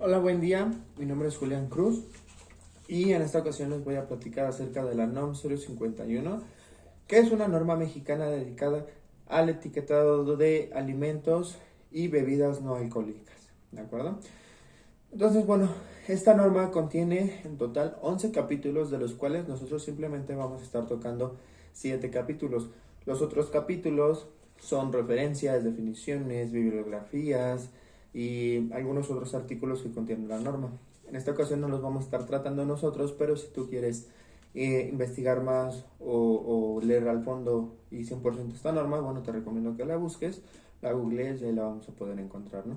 Hola, buen día. Mi nombre es Julián Cruz y en esta ocasión les voy a platicar acerca de la NOM 051, que es una norma mexicana dedicada al etiquetado de alimentos y bebidas no alcohólicas. ¿De acuerdo? Entonces, bueno, esta norma contiene en total 11 capítulos, de los cuales nosotros simplemente vamos a estar tocando 7 capítulos. Los otros capítulos son referencias, definiciones, bibliografías y algunos otros artículos que contienen la norma. En esta ocasión no los vamos a estar tratando nosotros, pero si tú quieres investigar más o leer al fondo y 100% esta norma, bueno, te recomiendo que la busques, la googlees y ahí la vamos a poder encontrar, ¿no?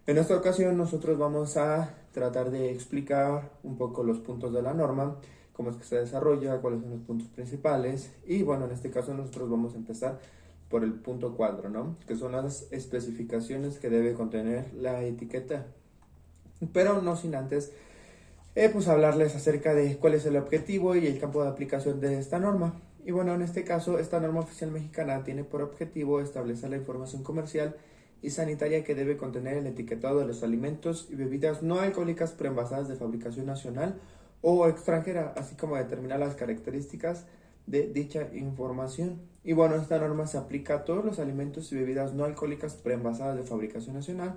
En esta ocasión nosotros vamos a tratar de explicar un poco los puntos de la norma, cómo es que se desarrolla, cuáles son los puntos principales y bueno, en este caso nosotros vamos a empezar por el punto 4, ¿no? Que son las especificaciones que debe contener la etiqueta. Pero no sin antes pues hablarles acerca de cuál es el objetivo y el campo de aplicación de esta norma. Y bueno, en este caso, esta norma oficial mexicana tiene por objetivo establecer la información comercial y sanitaria que debe contener el etiquetado de los alimentos y bebidas no alcohólicas preenvasadas de fabricación nacional o extranjera, así como determinar las características de dicha información. Y bueno, esta norma se aplica a todos los alimentos y bebidas no alcohólicas preenvasadas de fabricación nacional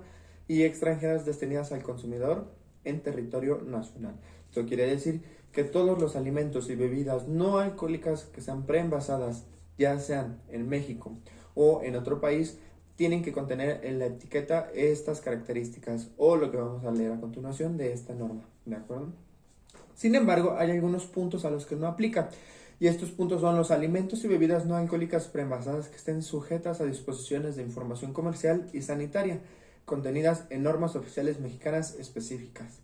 y extranjeras destinadas al consumidor en territorio nacional. Esto quiere decir que todos los alimentos y bebidas no alcohólicas que sean preenvasadas, ya sean en México o en otro país, tienen que contener en la etiqueta estas características o lo que vamos a leer a continuación de esta norma, ¿de acuerdo? Sin embargo, hay algunos puntos a los que no aplica. Y estos puntos son los alimentos y bebidas no alcohólicas preenvasadas que estén sujetas a disposiciones de información comercial y sanitaria, contenidas en normas oficiales mexicanas específicas.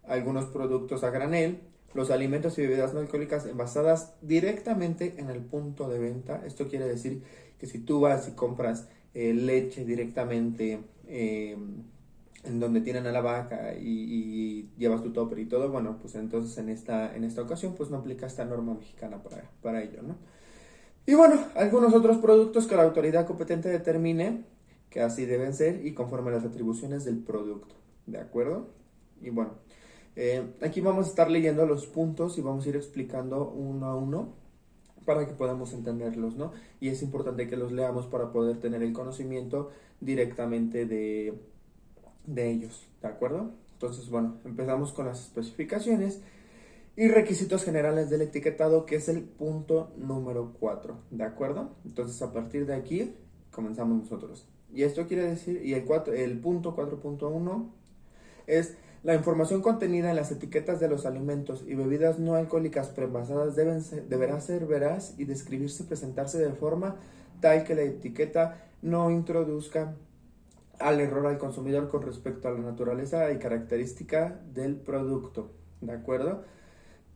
Algunos productos a granel, los alimentos y bebidas no alcohólicas envasadas directamente en el punto de venta. Esto quiere decir que si tú vas y compras leche directamente en donde tienen a la vaca y llevas tu topper y todo, bueno, pues entonces en esta ocasión pues no aplica esta norma mexicana para ello, ¿no? Y bueno, algunos otros productos que la autoridad competente determine que así deben ser y conforme a las atribuciones del producto, ¿de acuerdo? Y bueno, aquí vamos a estar leyendo los puntos y vamos a ir explicando uno a uno para que podamos entenderlos, ¿no? Y es importante que los leamos para poder tener el conocimiento directamente de ellos, ¿de acuerdo? Entonces, bueno, empezamos con las especificaciones y requisitos generales del etiquetado, que es el punto número 4, ¿de acuerdo? Entonces, a partir de aquí, comenzamos nosotros. Y esto quiere decir, y el punto 4.1 es: la información contenida en las etiquetas de los alimentos y bebidas no alcohólicas preenvasadas deberá ser veraz y describirse y presentarse de forma tal que la etiqueta no introduzca al error al consumidor con respecto a la naturaleza y característica del producto, ¿de acuerdo?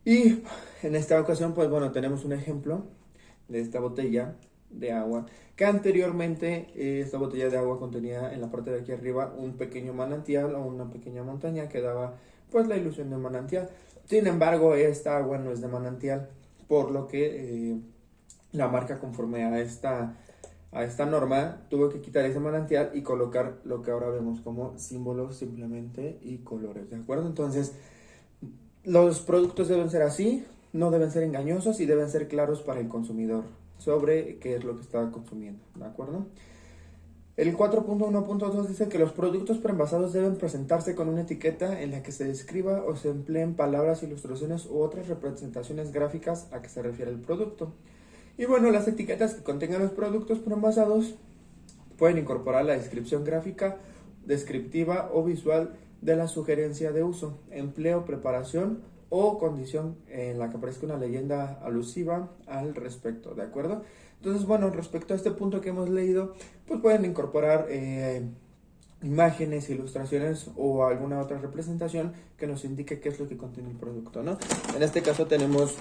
Y en esta ocasión, pues bueno, tenemos un ejemplo de esta botella de agua, que anteriormente esta botella de agua contenía en la parte de aquí arriba un pequeño manantial o una pequeña montaña que daba pues la ilusión de manantial. Sin embargo, esta agua no es de manantial, por lo que la marca, conforme a esta norma, tuvo que quitar ese manantial y colocar lo que ahora vemos como símbolos simplemente y colores, ¿de acuerdo? Entonces, los productos deben ser así, no deben ser engañosos y deben ser claros para el consumidor sobre qué es lo que está consumiendo, ¿de acuerdo? El 4.1.2 dice que los productos preenvasados deben presentarse con una etiqueta en la que se describa o se empleen palabras, ilustraciones u otras representaciones gráficas a que se refiere el producto. Y bueno, las etiquetas que contengan los productos preenvasados pueden incorporar la descripción gráfica, descriptiva o visual de la sugerencia de uso, empleo, preparación o condición en la que aparezca una leyenda alusiva al respecto, ¿de acuerdo? Entonces, bueno, respecto a este punto que hemos leído, pues pueden incorporar imágenes, ilustraciones o alguna otra representación que nos indique qué es lo que contiene el producto, ¿no? En este caso tenemos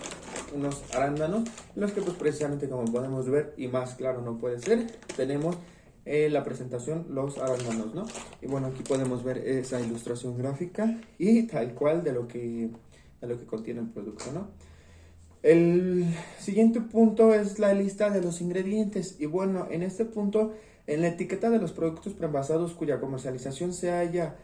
unos arándanos, los que pues precisamente, como podemos ver, y más claro no puede ser, tenemos la presentación, los arándanos, ¿no? Y bueno, aquí podemos ver esa ilustración gráfica y tal cual de lo que contiene el producto, ¿no? El siguiente punto es la lista de los ingredientes. Y bueno, en este punto, en la etiqueta de los productos preenvasados cuya comercialización se haya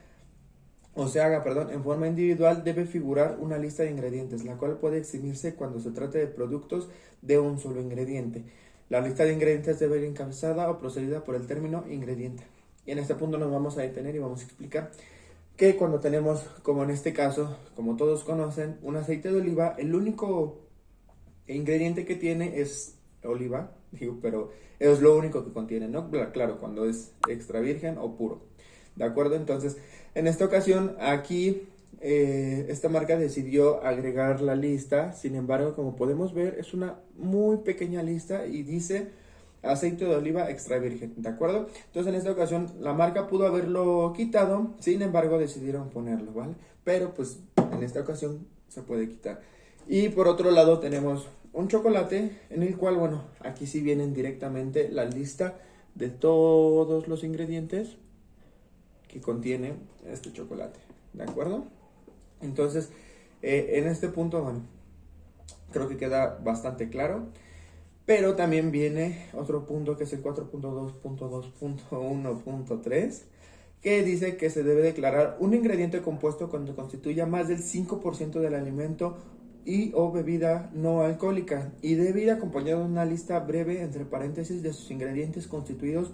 o se haga, perdón, en forma individual, debe figurar una lista de ingredientes, la cual puede eximirse cuando se trate de productos de un solo ingrediente. La lista de ingredientes debe ir encabezada o procedida por el término ingrediente. Y en este punto nos vamos a detener y vamos a explicar que cuando tenemos, como en este caso, como todos conocen, un aceite de oliva, el único ingrediente que tiene es oliva, digo, pero es lo único que contiene, ¿no? Claro, cuando es extra virgen o puro. ¿De acuerdo? Entonces, en esta ocasión, aquí esta marca decidió agregar la lista. Sin embargo, como podemos ver, es una muy pequeña lista y dice aceite de oliva extra virgen, ¿de acuerdo? Entonces, en esta ocasión, la marca pudo haberlo quitado, sin embargo, decidieron ponerlo, ¿vale? Pero, pues, en esta ocasión se puede quitar. Y por otro lado, tenemos un chocolate en el cual, bueno, aquí sí vienen directamente la lista de todos los ingredientes que contiene este chocolate, ¿de acuerdo? Entonces, en este punto, bueno, creo que queda bastante claro, pero también viene otro punto que es el 4.2.2.1.3, que dice que se debe declarar un ingrediente compuesto cuando constituya más del 5% del alimento y o bebida no alcohólica, y debe ir acompañado de una lista breve entre paréntesis de sus ingredientes constituidos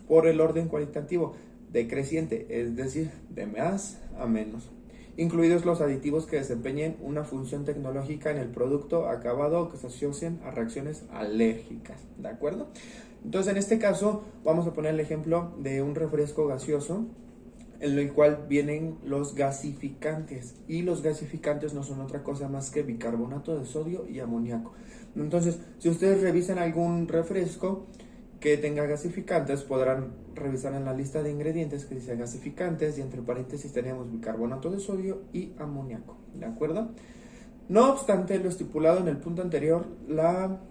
por el orden cualitativo decreciente, es decir, de más a menos, incluidos los aditivos que desempeñen una función tecnológica en el producto acabado o que se asocien a reacciones alérgicas, ¿de acuerdo? Entonces, en este caso, vamos a poner el ejemplo de un refresco gaseoso en el cual vienen los gasificantes, y los gasificantes no son otra cosa más que bicarbonato de sodio y amoníaco. Entonces, si ustedes revisan algún refresco que tenga gasificantes, podrán revisar en la lista de ingredientes que dice gasificantes y entre paréntesis tenemos bicarbonato de sodio y amoníaco, ¿de acuerdo? No obstante, lo estipulado en el punto anterior, la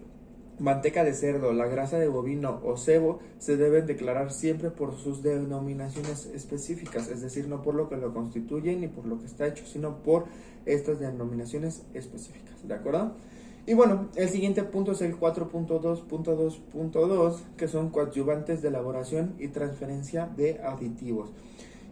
manteca de cerdo, la grasa de bovino o cebo se deben declarar siempre por sus denominaciones específicas, es decir, no por lo que lo constituye ni por lo que está hecho, sino por estas denominaciones específicas, ¿de acuerdo? Y bueno, el siguiente punto es el 4.2.2.2, que son coadyuvantes de elaboración y transferencia de aditivos.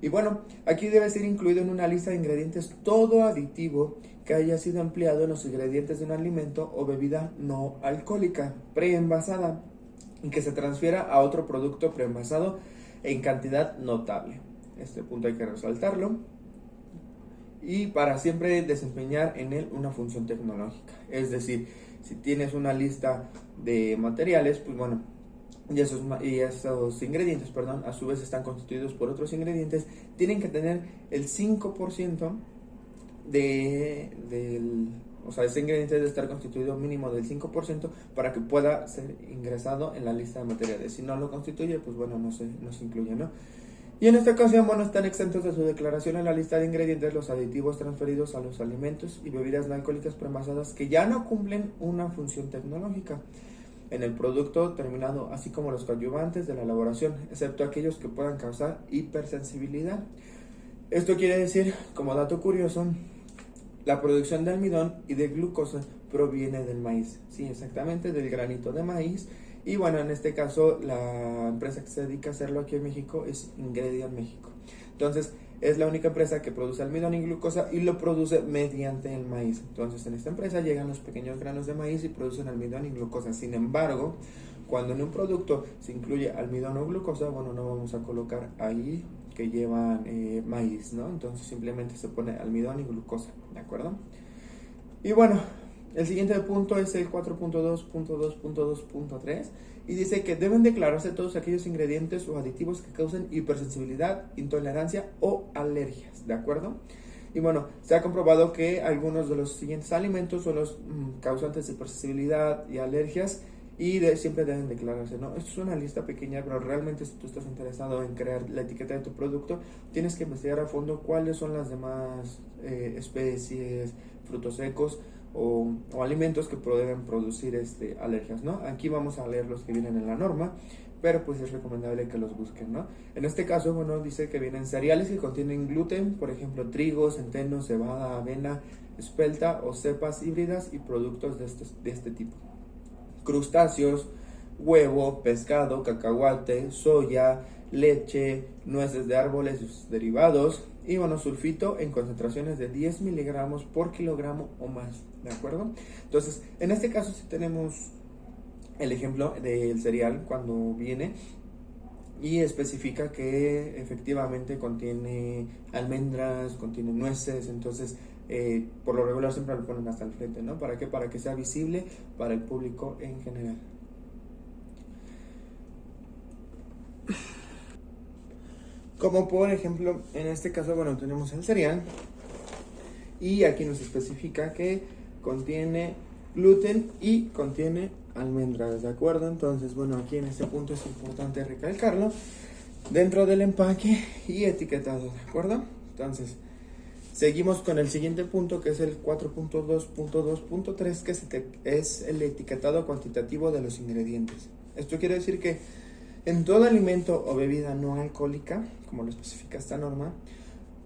Y bueno, aquí debe ser incluido en una lista de ingredientes todo aditivo que haya sido empleado en los ingredientes de un alimento o bebida no alcohólica preenvasada y que se transfiera a otro producto preenvasado en cantidad notable. Este punto hay que resaltarlo. Y para siempre desempeñar en él una función tecnológica. Es decir, si tienes una lista de materiales, pues bueno, y esos ingredientes, perdón, a su vez están constituidos por otros ingredientes, tienen que tener el 5% o sea, ese ingrediente debe estar constituido mínimo del 5% para que pueda ser ingresado en la lista de materiales. Si no lo constituye, pues bueno, no se incluye, ¿no? Y en esta ocasión, bueno, están exentos de su declaración en la lista de ingredientes los aditivos transferidos a los alimentos y bebidas no alcohólicas preenvasadas que ya no cumplen una función tecnológica en el producto terminado, así como los coadyuvantes de la elaboración, excepto aquellos que puedan causar hipersensibilidad. Esto quiere decir, como dato curioso, la producción de almidón y de glucosa proviene del maíz, sí, exactamente, del granito de maíz. Y bueno, en este caso, la empresa que se dedica a hacerlo aquí en México es Ingredion México. Entonces, es la única empresa que produce almidón y glucosa y lo produce mediante el maíz. Entonces, en esta empresa llegan los pequeños granos de maíz y producen almidón y glucosa. Sin embargo, cuando en un producto se incluye almidón o glucosa, bueno, no vamos a colocar ahí que llevan maíz, ¿no? Entonces, simplemente se pone almidón y glucosa, ¿de acuerdo? Y bueno, el siguiente punto es el 4.2.2.2.3 y dice que deben declararse todos aquellos ingredientes o aditivos que causen hipersensibilidad, intolerancia o alergias, ¿de acuerdo? Y bueno, se ha comprobado que algunos de los siguientes alimentos son los causantes de hipersensibilidad y alergias y siempre deben declararse, ¿no? Esto es una lista pequeña, pero realmente si tú estás interesado en crear la etiqueta de tu producto, tienes que investigar a fondo cuáles son las demás especies, frutos secos o alimentos que pueden producir alergias, ¿no? Aquí vamos a leer los que vienen en la norma, pero pues es recomendable que los busquen, ¿no? En este caso, bueno, dice que vienen cereales que contienen gluten, por ejemplo, trigo, centeno, cebada, avena, espelta o cepas híbridas y productos de este tipo. Crustáceos, huevo, pescado, cacahuate, soya, leche, nueces de árboles y sus derivados y monosulfito en concentraciones de 10 miligramos por kilogramo o más, ¿de acuerdo? Entonces, en este caso sí tenemos el ejemplo del cereal cuando viene y especifica que efectivamente contiene almendras, contiene nueces, entonces por lo regular siempre lo ponen hasta el frente, ¿no? ¿Para qué? Para que sea visible para el público en general. Como por ejemplo, en este caso, bueno, tenemos el cereal y aquí nos especifica que contiene gluten y contiene almendras, ¿de acuerdo? Entonces, bueno, aquí en este punto es importante recalcarlo dentro del empaque y etiquetado, ¿de acuerdo? Entonces, seguimos con el siguiente punto que es el 4.2.2.3 que es el etiquetado cuantitativo de los ingredientes. Esto quiere decir que en todo alimento o bebida no alcohólica, como lo especifica esta norma,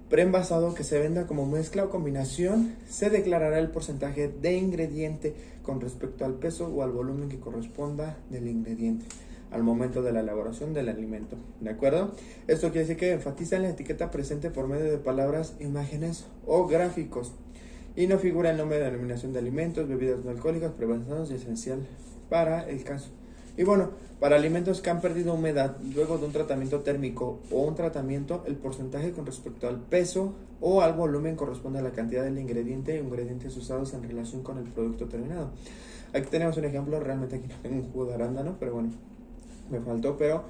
preenvasado que se venda como mezcla o combinación, se declarará el porcentaje de ingrediente con respecto al peso o al volumen que corresponda del ingrediente al momento de la elaboración del alimento, ¿de acuerdo? Esto quiere decir que enfatiza en la etiqueta presente por medio de palabras, imágenes o gráficos y no figura el nombre de denominación de alimentos, bebidas no alcohólicas, preenvasados y esencial para el caso. Y bueno, para alimentos que han perdido humedad luego de un tratamiento térmico o un tratamiento, el porcentaje con respecto al peso o al volumen corresponde a la cantidad del ingrediente o ingredientes usados en relación con el producto terminado. Aquí tenemos un ejemplo, realmente aquí no tengo un jugo de arándano, pero bueno, me faltó, pero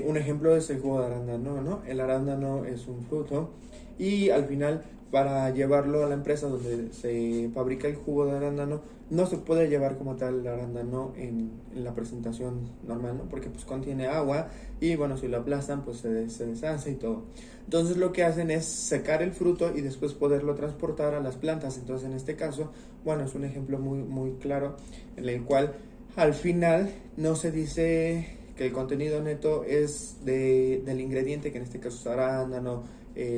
un ejemplo es el jugo de arándano, ¿no? El arándano es un fruto y al final para llevarlo a la empresa donde se fabrica el jugo de arándano no se puede llevar como tal el arándano en la presentación normal, ¿no? Porque pues contiene agua y bueno, si lo aplastan pues se deshace y todo. Entonces lo que hacen es secar el fruto y después poderlo transportar a las plantas. Entonces en este caso, bueno, es un ejemplo muy claro en el cual al final no se dice que el contenido neto es del ingrediente, que en este caso es arándano,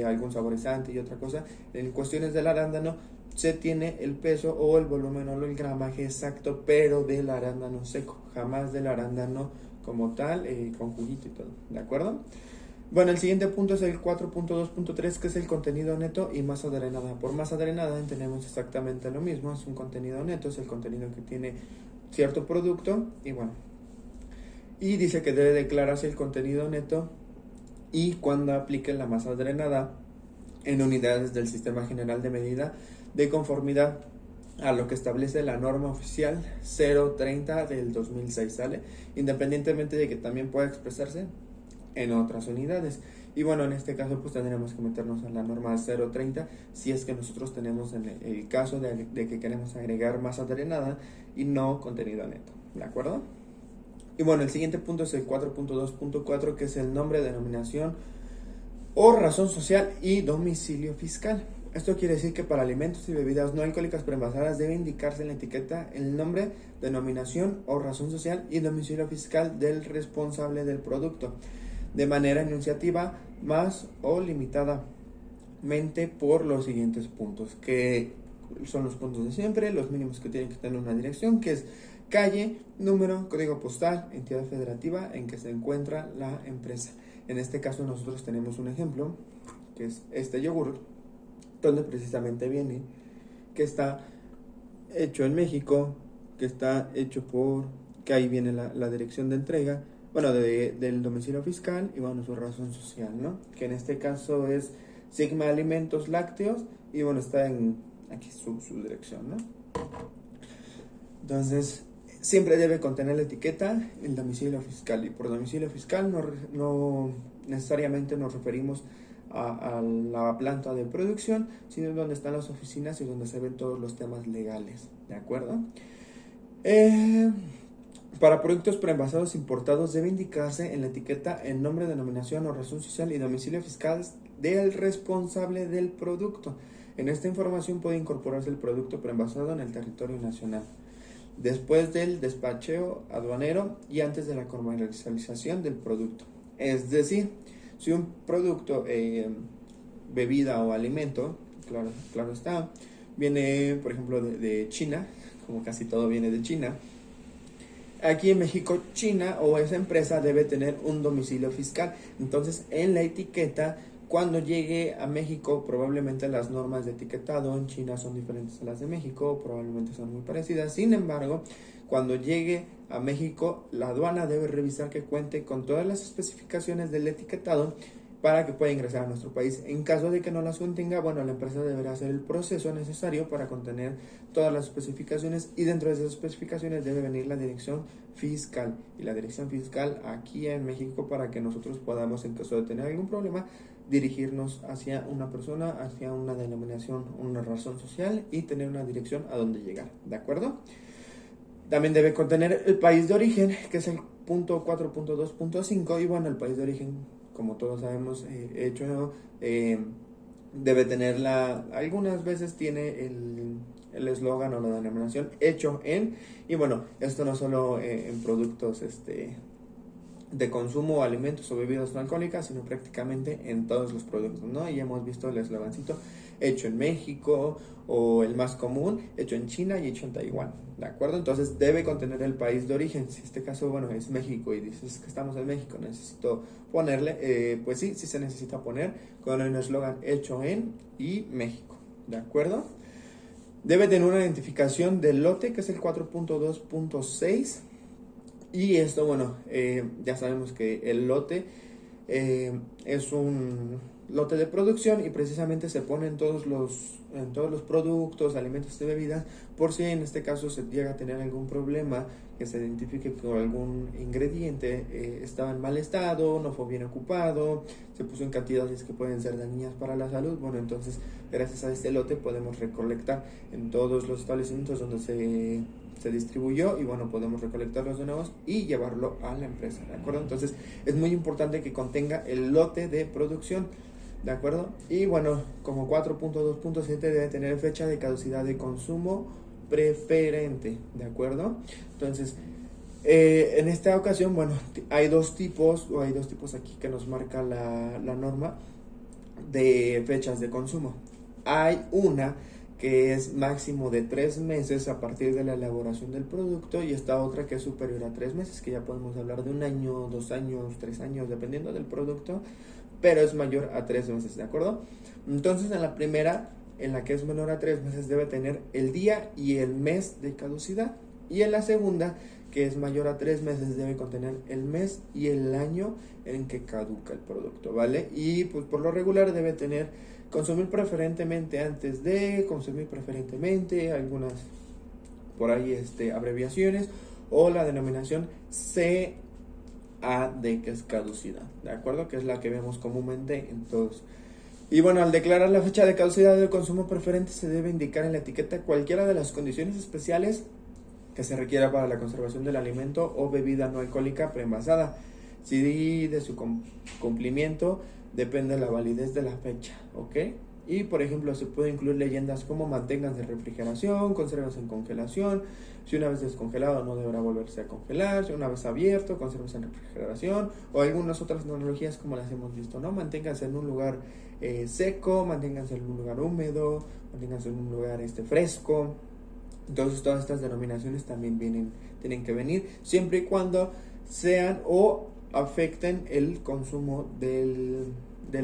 algún saborizante y otra cosa. En cuestiones del arándano se tiene el peso o el volumen o el gramaje exacto, pero del arándano seco, jamás del arándano como tal, con juguito y todo, ¿de acuerdo? Bueno, el siguiente punto es el 4.2.3, que es el contenido neto y masa drenada. Por masa drenada entendemos exactamente lo mismo, es un contenido neto, es el contenido que tiene cierto producto y bueno, y dice que debe declararse el contenido neto y cuando aplique la masa drenada en unidades del Sistema General de Medida de conformidad a lo que establece la norma oficial 030 del 2006, ¿sale? Independientemente de que también pueda expresarse en otras unidades. Y bueno, en este caso pues tendremos que meternos a la norma 030 si es que nosotros tenemos en el caso de que queremos agregar masa drenada y no contenido neto, ¿de acuerdo? Y bueno, el siguiente punto es el 4.2.4, que es el nombre, denominación o razón social y domicilio fiscal. Esto quiere decir que para alimentos y bebidas no alcohólicas preenvasadas debe indicarse en la etiqueta el nombre, denominación o razón social y domicilio fiscal del responsable del producto, de manera enunciativa más o limitadamente por los siguientes puntos, que son los puntos de siempre, los mínimos que tienen que tener una dirección, que es calle, número, código postal, entidad federativa en que se encuentra la empresa. En este caso nosotros tenemos un ejemplo, que es este yogur, donde precisamente viene que está hecho en México, que está hecho que ahí viene la dirección de entrega, bueno, del domicilio fiscal y bueno, su razón social, ¿no? Que en este caso es Sigma Alimentos Lácteos y bueno, está aquí su dirección, ¿no? Entonces, siempre debe contener la etiqueta el domicilio fiscal y por domicilio fiscal no necesariamente nos referimos a la planta de producción, sino donde están las oficinas y donde se ven todos los temas legales, ¿de acuerdo? Para productos preenvasados importados debe indicarse en la etiqueta el nombre, denominación o razón social y domicilio fiscal del responsable del producto. En esta información puede incorporarse el producto preenvasado en el territorio nacional, después del despacheo aduanero y antes de la comercialización del producto. Es decir, si un producto, bebida o alimento, claro está, viene por ejemplo de China, como casi todo viene de China, aquí en México, China o esa empresa debe tener un domicilio fiscal. Entonces, en la etiqueta, cuando llegue a México, probablemente las normas de etiquetado en China son diferentes a las de México, probablemente son muy parecidas. Sin embargo, cuando llegue a México, la aduana debe revisar que cuente con todas las especificaciones del etiquetado para que pueda ingresar a nuestro país. En caso de que no las contenga, bueno, la empresa deberá hacer el proceso necesario para contener todas las especificaciones, y dentro de esas especificaciones debe venir la dirección fiscal, y la dirección fiscal aquí en México, para que nosotros podamos, en caso de tener algún problema, dirigirnos hacia una persona, hacia una denominación, una razón social, y tener una dirección a donde llegar, ¿de acuerdo? También debe contener el país de origen, que es el punto 4.2.5, y bueno, el país de origen, como todos sabemos, debe tener algunas veces tiene el eslogan o la denominación hecho en, y bueno, esto no solo en productos de consumo, alimentos o bebidas no alcohólicas, sino prácticamente en todos los productos, ¿no? Y hemos visto el eslogancito hecho en México, o el más común, hecho en China y hecho en Taiwán, ¿de acuerdo? Entonces debe contener el país de origen. Si este caso, bueno, es México y dices que estamos en México, necesito ponerle, pues sí se necesita poner con el eslogan hecho en y México, ¿de acuerdo? Debe tener una identificación del lote, que es el 4.2.6. Y esto, bueno, ya sabemos que el lote es un lote de producción, y precisamente se pone en todos los productos, alimentos y bebidas, por si en este caso se llega a tener algún problema, que se identifique que algún ingrediente estaba en mal estado, no fue bien ocupado, se puso en cantidades que pueden ser dañinas para la salud. Bueno, entonces gracias a este lote podemos recolectar en todos los establecimientos donde se distribuyó, y bueno, podemos recolectarlos de nuevo y llevarlo a la empresa, ¿de acuerdo? Entonces es muy importante que contenga el lote de producción, ¿de acuerdo? Y bueno, como 4.2.7 debe tener fecha de caducidad de consumo preferente, ¿de acuerdo? Entonces, en esta ocasión, bueno, hay dos tipos aquí que nos marca la norma de fechas de consumo. Hay una que es máximo de 3 meses a partir de la elaboración del producto, y esta otra que es superior a 3 meses, que ya podemos hablar de 1 año, 2 años, 3 años, dependiendo del producto, pero es mayor a 3 meses, ¿de acuerdo? Entonces, en la primera, en la que es menor a 3 meses, debe tener el día y el mes de caducidad, y en la segunda, que es mayor a 3 meses, debe contener el mes y el año en que caduca el producto, ¿vale? Y pues por lo regular debe tener consumir preferentemente, antes de consumir preferentemente, algunas por ahí abreviaciones, o la denominación CAD, que es caducidad, ¿de acuerdo? Que es la que vemos comúnmente en todos. Y bueno, al declarar la fecha de caducidad del consumo preferente, se debe indicar en la etiqueta cualquiera de las condiciones especiales que se requiera para la conservación del alimento o bebida no alcohólica preenvasada. Si de su cumplimiento depende la validez de la fecha, ¿ok? Y por ejemplo, se puede incluir leyendas como manténganse en refrigeración, consérvense en congelación, si una vez descongelado no deberá volverse a congelar, si una vez abierto, consérvense en refrigeración, o algunas otras tecnologías como las hemos visto, ¿no? Manténganse en un lugar seco, manténganse en un lugar húmedo, manténganse en un lugar fresco. Entonces todas estas denominaciones también tienen que venir, siempre y cuando sean o afecten el consumo del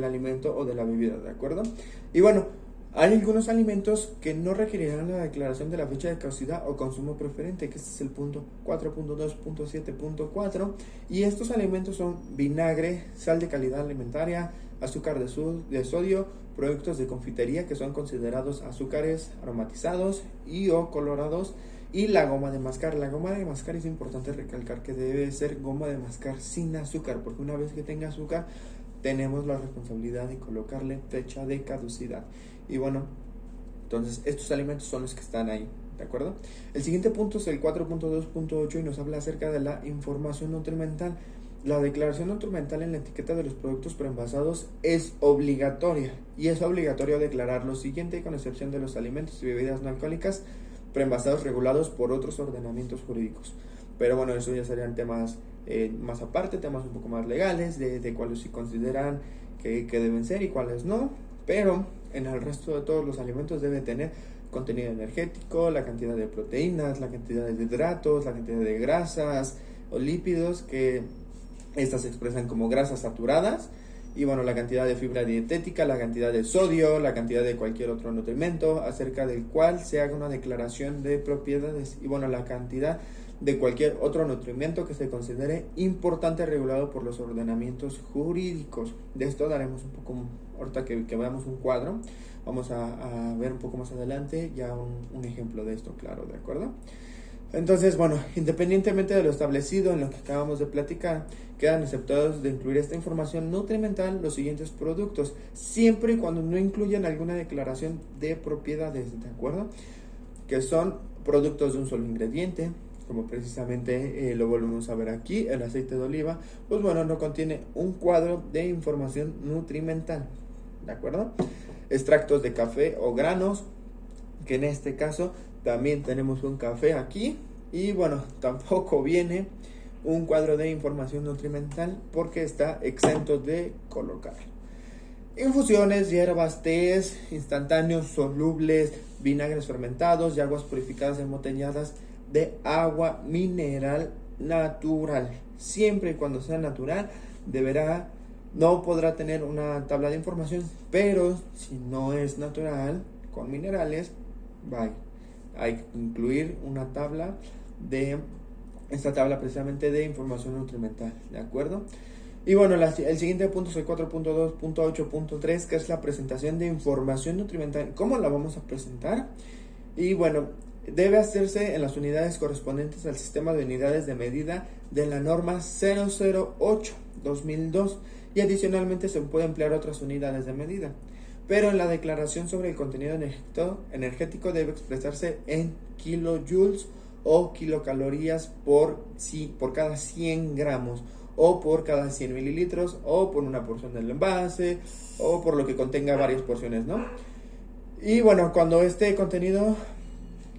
alimento o de la bebida, ¿de acuerdo? Y bueno, hay algunos alimentos que no requerirán la declaración de la fecha de caducidad o consumo preferente, que este es el punto 4.2.7.4, y estos alimentos son vinagre, sal de calidad alimentaria, azúcar de sodio, productos de confitería que son considerados azúcares aromatizados y o colorados, y la goma de mascar. La goma de mascar es importante recalcar que debe ser goma de mascar sin azúcar, porque una vez que tenga azúcar tenemos la responsabilidad de colocarle fecha de caducidad. Y bueno, entonces estos alimentos son los que están ahí, ¿de acuerdo? El siguiente punto es el 4.2.8 y nos habla acerca de la información nutrimental. La declaración nutrimental en la etiqueta de los productos preenvasados es obligatoria, y es obligatorio declarar lo siguiente, con excepción de los alimentos y bebidas no alcohólicas preenvasados regulados por otros ordenamientos jurídicos. Pero bueno, eso ya serían temas más aparte, temas un poco más legales, de cuáles sí consideran que deben ser y cuáles no. Pero en el resto de todos los alimentos debe tener contenido energético, la cantidad de proteínas, la cantidad de hidratos, la cantidad de grasas o lípidos, que estas se expresan como grasas saturadas, y bueno, la cantidad de fibra dietética, la cantidad de sodio, la cantidad de cualquier otro nutrimento acerca del cual se haga una declaración de propiedades, y bueno, la cantidad de cualquier otro nutrimento que se considere importante regulado por los ordenamientos jurídicos. De esto daremos un poco, ahorita que veamos un cuadro, vamos a ver un poco más adelante ya un ejemplo de esto, claro, ¿de acuerdo? Entonces, bueno, independientemente de lo establecido en lo que acabamos de platicar, quedan exceptuados de incluir esta información nutrimental los siguientes productos, siempre y cuando no incluyan alguna declaración de propiedades, ¿de acuerdo? Que son productos de un solo ingrediente, como precisamente lo volvemos a ver aquí, el aceite de oliva, pues bueno, no contiene un cuadro de información nutrimental, ¿de acuerdo? Extractos de café o granos, que en este caso también tenemos un café aquí, y bueno, tampoco viene un cuadro de información nutrimental porque está exento de colocar. Infusiones, hierbas, tés instantáneos, solubles, vinagres fermentados y aguas purificadas embotelladas de agua mineral natural. Siempre y cuando sea natural, no podrá tener una tabla de información, pero si no es natural, con minerales, hay que incluir una tabla precisamente de información nutrimental, ¿de acuerdo? Y bueno, el siguiente punto es el 4.2.8.3, que es la presentación de información nutrimental. ¿Cómo la vamos a presentar? Y bueno, debe hacerse en las unidades correspondientes al sistema de unidades de medida de la norma 008-2002, y adicionalmente se puede emplear otras unidades de medida. Pero en la declaración sobre el contenido energético debe expresarse en kilojoules o kilocalorías por cada 100 gramos, o por cada 100 mililitros, o por una porción del envase, o por lo que contenga varias porciones, ¿no? Y bueno, cuando este contenido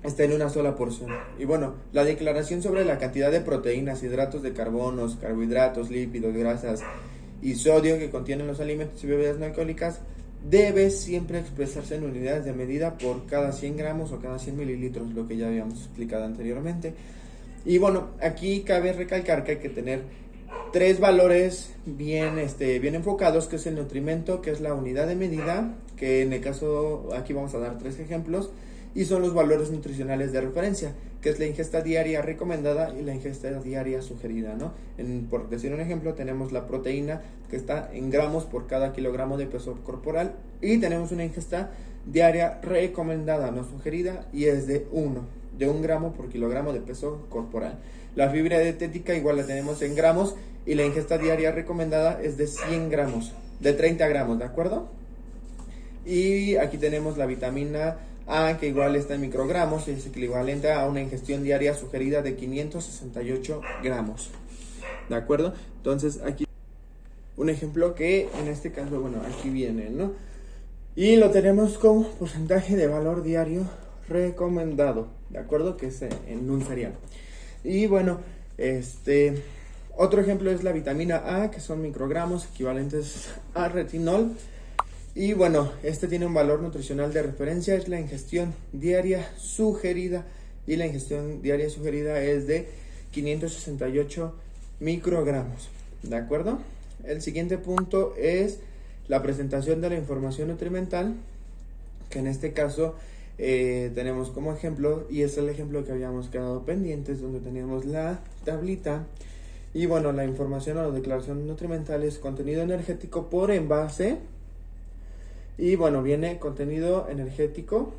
está en una sola porción. Y bueno, la declaración sobre la cantidad de proteínas, hidratos de carbono, carbohidratos, lípidos, grasas y sodio que contienen los alimentos y bebidas no alcohólicas debe siempre expresarse en unidades de medida por cada 100 gramos o cada 100 mililitros, lo que ya habíamos explicado anteriormente. Y bueno, aquí cabe recalcar que hay que tener tres valores bien enfocados, que es el nutrimento, que es la unidad de medida, que en el caso, aquí vamos a dar tres ejemplos, y son los valores nutricionales de referencia, que es la ingesta diaria recomendada y la ingesta diaria sugerida, ¿no? Por decir un ejemplo, tenemos la proteína, que está en gramos por cada kilogramo de peso corporal, y tenemos una ingesta diaria recomendada, no sugerida, y es de 1 gramo por kilogramo de peso corporal. La fibra dietética igual la tenemos en gramos, y la ingesta diaria recomendada es de 100 gramos, de 30 gramos, ¿de acuerdo? Y aquí tenemos la vitamina A, que igual está en microgramos, y es equivalente a una ingestión diaria sugerida de 568 gramos, ¿de acuerdo? Entonces aquí un ejemplo que en este caso, bueno, aquí viene, ¿no? Y lo tenemos como porcentaje de valor diario recomendado, ¿de acuerdo? Que es en un cereal. Y bueno, otro ejemplo es la vitamina A, que son microgramos equivalentes a retinol. Y bueno, tiene un valor nutricional de referencia, es la ingestión diaria sugerida, y la ingestión diaria sugerida es de 568 microgramos, ¿de acuerdo? El siguiente punto es la presentación de la información nutrimental, que en este caso tenemos como ejemplo, y es el ejemplo que habíamos quedado pendientes, donde teníamos la tablita. Y bueno, la información o la declaración nutrimental es contenido energético por envase. Y bueno, viene contenido energético,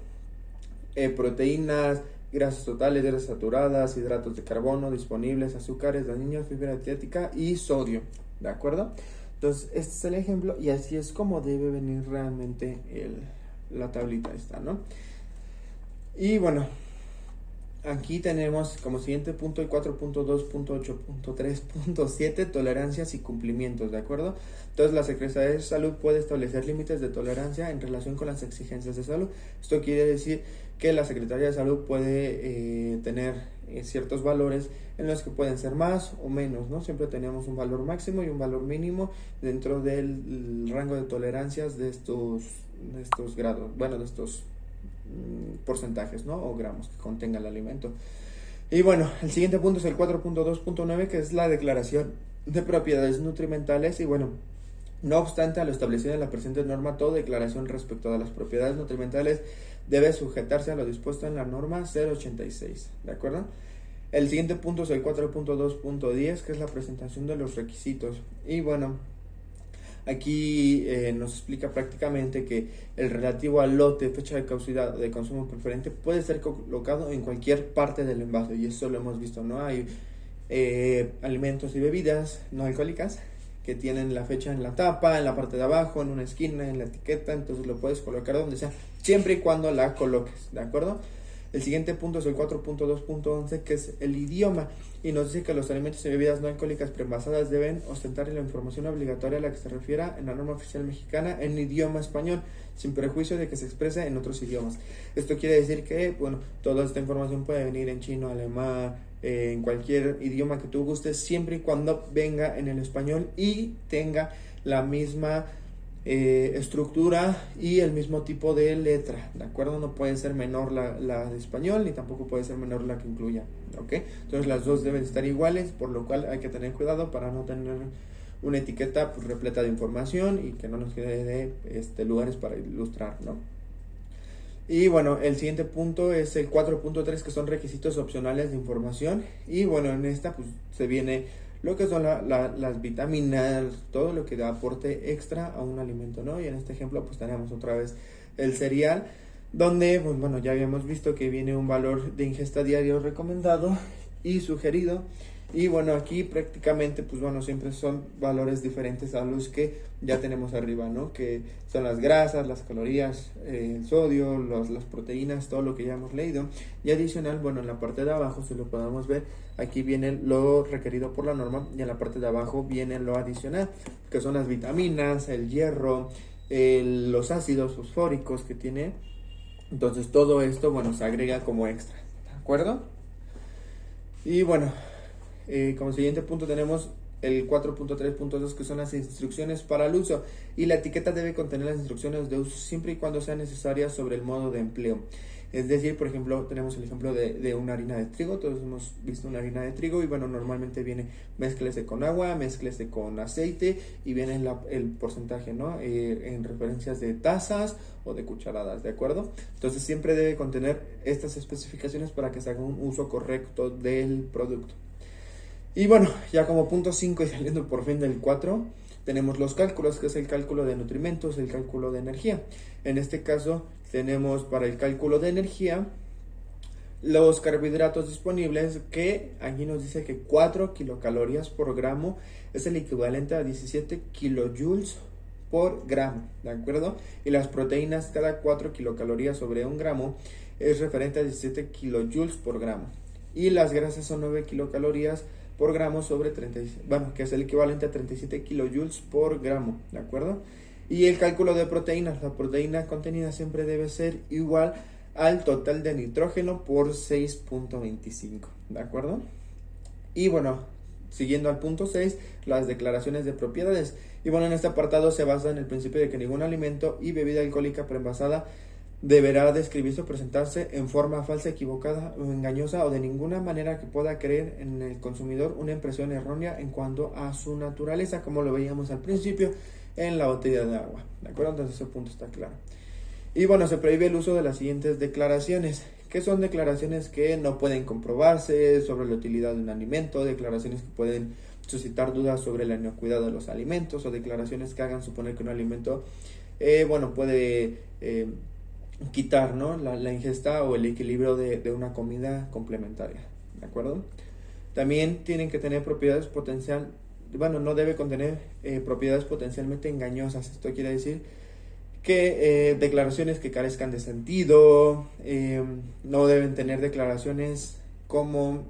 proteínas, grasas totales, grasas saturadas, hidratos de carbono disponibles, azúcares dañinos, fibra dietética y sodio, ¿de acuerdo? Entonces, este es el ejemplo, y así es como debe venir realmente la tablita esta, ¿no? Y bueno, aquí tenemos como siguiente punto el 4.2.8.3.7, tolerancias y cumplimientos, ¿de acuerdo? Entonces, la Secretaría de Salud puede establecer límites de tolerancia en relación con las exigencias de salud. Esto quiere decir que la Secretaría de Salud puede tener ciertos valores en los que pueden ser más o menos, ¿no? Siempre tenemos un valor máximo y un valor mínimo dentro del rango de tolerancias de estos grados, bueno, de porcentajes, ¿no? O gramos que contenga el alimento. Y bueno, el siguiente punto es el 4.2.9, que es la declaración de propiedades nutrimentales. Y bueno, no obstante a lo establecido en la presente norma, toda declaración respecto a las propiedades nutrimentales debe sujetarse a lo dispuesto en la norma 086, ¿de acuerdo? El siguiente punto es el 4.2.10, que es la presentación de los requisitos. Y bueno, aquí nos explica prácticamente que el relativo al lote, fecha de caducidad de consumo preferente puede ser colocado en cualquier parte del envase, y eso lo hemos visto, ¿no? Hay alimentos y bebidas no alcohólicas que tienen la fecha en la tapa, en la parte de abajo, en una esquina, en la etiqueta, entonces lo puedes colocar donde sea, siempre y cuando la coloques, ¿de acuerdo? El siguiente punto es el 4.2.11, que es el idioma, y nos dice que los alimentos y bebidas no alcohólicas preenvasadas deben ostentar la información obligatoria a la que se refiera en la norma oficial mexicana en idioma español, sin perjuicio de que se exprese en otros idiomas. Esto quiere decir que, bueno, toda esta información puede venir en chino, alemán, en cualquier idioma que tú gustes, siempre y cuando venga en el español y tenga la misma estructura y el mismo tipo de letra, ¿de acuerdo? No puede ser menor la de español, ni tampoco puede ser menor la que incluya, ¿ok? Entonces las dos deben estar iguales, por lo cual hay que tener cuidado para no tener una etiqueta pues repleta de información y que no nos quede de lugares para ilustrar, ¿no? Y bueno, el siguiente punto es el 4.3, que son requisitos opcionales de información. Y bueno, en esta pues se viene lo que son las vitaminas, todo lo que da aporte extra a un alimento, ¿no? Y en este ejemplo pues tenemos otra vez el cereal, donde pues bueno, ya habíamos visto que viene un valor de ingesta diario recomendado y sugerido. Y bueno, aquí prácticamente pues bueno, siempre son valores diferentes a los que ya tenemos arriba, ¿no? Que son las grasas, las calorías, el sodio, las proteínas, todo lo que ya hemos leído. Y adicional, bueno, en la parte de abajo, si lo podemos ver, aquí viene lo requerido por la norma, y en la parte de abajo viene lo adicional, que son las vitaminas, el hierro, los ácidos fosfóricos que tiene. Entonces todo esto, bueno, se agrega como extra, ¿de acuerdo? Y bueno, como siguiente punto tenemos el 4.3.2, que son las instrucciones para el uso, y la etiqueta debe contener las instrucciones de uso siempre y cuando sean necesarias sobre el modo de empleo. Es decir, por ejemplo, tenemos el ejemplo de una harina de trigo. Todos hemos visto una harina de trigo y bueno, normalmente viene mézclese con agua, mézclese con aceite y viene el porcentaje, ¿no? En referencias de tazas o de cucharadas, ¿de acuerdo? Entonces siempre debe contener estas especificaciones para que se haga un uso correcto del producto. Y bueno, ya como punto 5 y saliendo por fin del 4, tenemos los cálculos, que es el cálculo de nutrimentos, el cálculo de energía. En este caso tenemos para el cálculo de energía los carbohidratos disponibles, que aquí nos dice que 4 kilocalorías por gramo es el equivalente a 17 kilojoules por gramo, ¿de acuerdo? Y las proteínas, cada 4 kilocalorías sobre un gramo es referente a 17 kilojoules por gramo. Y las grasas son 9 kilocalorías por gramo sobre 37, bueno, que es el equivalente a 37 kilojoules por gramo, ¿de acuerdo? Y el cálculo de proteínas, la proteína contenida siempre debe ser igual al total de nitrógeno por 6.25, ¿de acuerdo? Y bueno, siguiendo al punto 6, las declaraciones de propiedades. Y bueno, en este apartado se basa en el principio de que ningún alimento y bebida alcohólica preenvasada deberá describirse o presentarse en forma falsa, equivocada o engañosa, o de ninguna manera que pueda creer en el consumidor una impresión errónea en cuanto a su naturaleza, como lo veíamos al principio en la botella de agua, ¿de acuerdo? Entonces ese punto está claro. Y bueno, se prohíbe el uso de las siguientes declaraciones, que son declaraciones que no pueden comprobarse sobre la utilidad de un alimento, declaraciones que pueden suscitar dudas sobre la inocuidad de los alimentos, o declaraciones que hagan suponer que un alimento puede quitar, ¿no? la ingesta o el equilibrio de una comida complementaria, ¿de acuerdo? También tienen que tener propiedades no debe contener propiedades potencialmente engañosas. Esto quiere decir que declaraciones que carezcan de sentido, no deben tener declaraciones como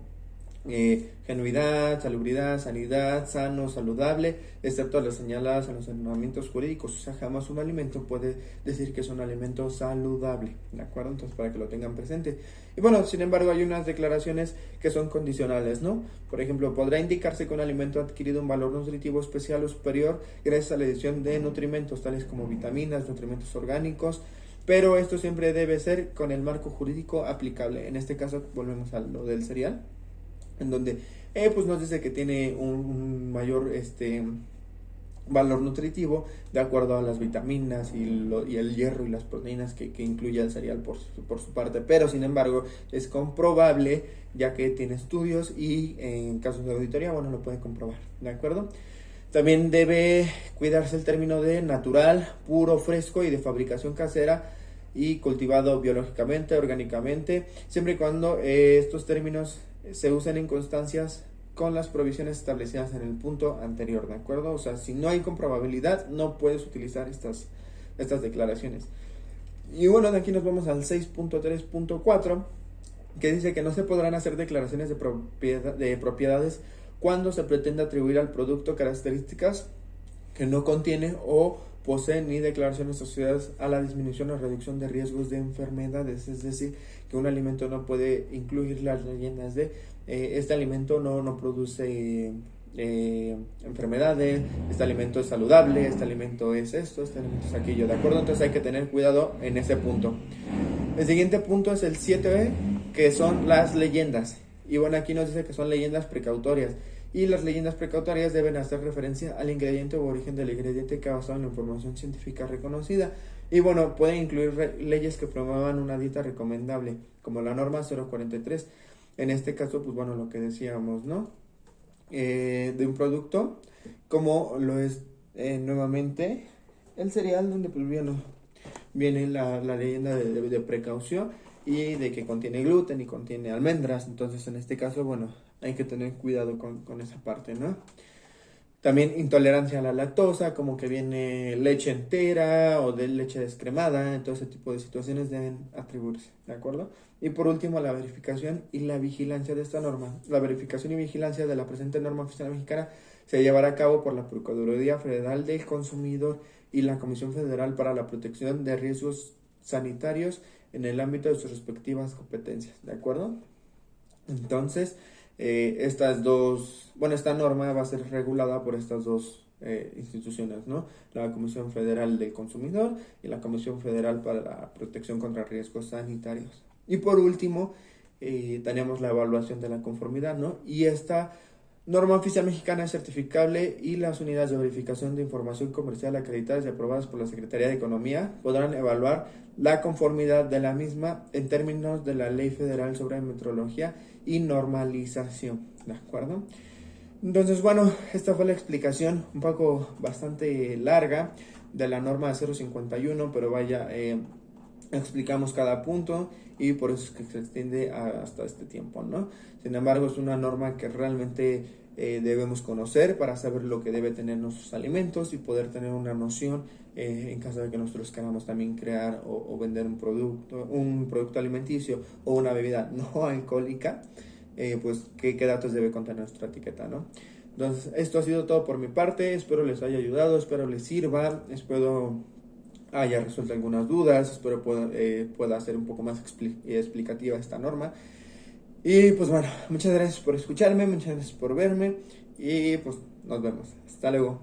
genuidad, salubridad, sanidad, sano, saludable, excepto las señaladas en los ordenamientos jurídicos. O sea, jamás un alimento puede decir que es un alimento saludable, ¿de acuerdo? Entonces, para que lo tengan presente. Y bueno, sin embargo, hay unas declaraciones que son condicionales, ¿no? Por ejemplo, podrá indicarse que un alimento ha adquirido un valor nutritivo especial o superior gracias a la adición de nutrimentos tales como vitaminas, nutrimentos orgánicos, pero esto siempre debe ser con el marco jurídico aplicable. En este caso volvemos a lo del cereal, en donde pues nos dice que tiene un mayor valor nutritivo de acuerdo a las vitaminas y el hierro y las proteínas que incluye el cereal por su parte, pero sin embargo es comprobable ya que tiene estudios y en casos de auditoría, bueno, lo puede comprobar, ¿de acuerdo? También debe cuidarse el término de natural, puro, fresco y de fabricación casera y cultivado biológicamente, orgánicamente, siempre y cuando estos términos se usen en constancias con las provisiones establecidas en el punto anterior, ¿de acuerdo? O sea, si no hay comprobabilidad, no puedes utilizar estas declaraciones. Y bueno, de aquí nos vamos al 6.3.4, que dice que no se podrán hacer declaraciones de propiedades cuando se pretende atribuir al producto características que no contiene o posee, ni declaraciones asociadas a la disminución o reducción de riesgos de enfermedades. Es decir, que un alimento no puede incluir las leyendas de este alimento no produce enfermedades, este alimento es saludable, este alimento es esto, este alimento es aquello, ¿de acuerdo? Entonces hay que tener cuidado en ese punto. El siguiente punto es el 7b, que son las leyendas. Y bueno, aquí nos dice que son leyendas precautorias. Y las leyendas precautorias deben hacer referencia al ingrediente o origen del ingrediente que ha basado en la información científica reconocida. Y bueno, pueden incluir leyes que promuevan una dieta recomendable, como la norma 043. En este caso, pues bueno, lo que decíamos, ¿no? De un producto, como lo es nuevamente el cereal, donde pues viene la leyenda de precaución y de que contiene gluten y contiene almendras. Entonces, en este caso, bueno, hay que tener cuidado con esa parte, ¿no? También intolerancia a la lactosa, como que viene leche entera o de leche descremada, todo ese tipo de situaciones deben atribuirse, ¿de acuerdo? Y por último, la verificación y la vigilancia de esta norma. La verificación y vigilancia de la presente norma oficial mexicana se llevará a cabo por la Procuraduría Federal del Consumidor y la Comisión Federal para la Protección de Riesgos Sanitarios en el ámbito de sus respectivas competencias, ¿de acuerdo? Entonces, esta norma va a ser regulada por estas dos instituciones, ¿no? La Comisión Federal del Consumidor y la Comisión Federal para la Protección contra Riesgos Sanitarios. Y por último, tenemos la evaluación de la conformidad, ¿no? Y esta norma oficial mexicana es certificable y las unidades de verificación de información comercial acreditadas y aprobadas por la Secretaría de Economía podrán evaluar la conformidad de la misma en términos de la Ley Federal sobre Metrología y Normalización, ¿de acuerdo? Entonces, bueno, esta fue la explicación un poco bastante larga de la norma 051, pero vaya, explicamos cada punto y por eso es que se extiende hasta este tiempo, ¿no? Sin embargo, es una norma que realmente debemos conocer para saber lo que debe tener nuestros alimentos y poder tener una noción en caso de que nosotros queramos también crear o vender un producto alimenticio o una bebida no alcohólica, pues qué datos debe contener nuestra etiqueta, ¿no? Entonces, esto ha sido todo por mi parte, espero les haya ayudado, espero les sirva, espero haya resuelto algunas dudas, espero pueda hacer un poco más explicativa esta norma. Y pues bueno, muchas gracias por escucharme, muchas gracias por verme y pues nos vemos. Hasta luego.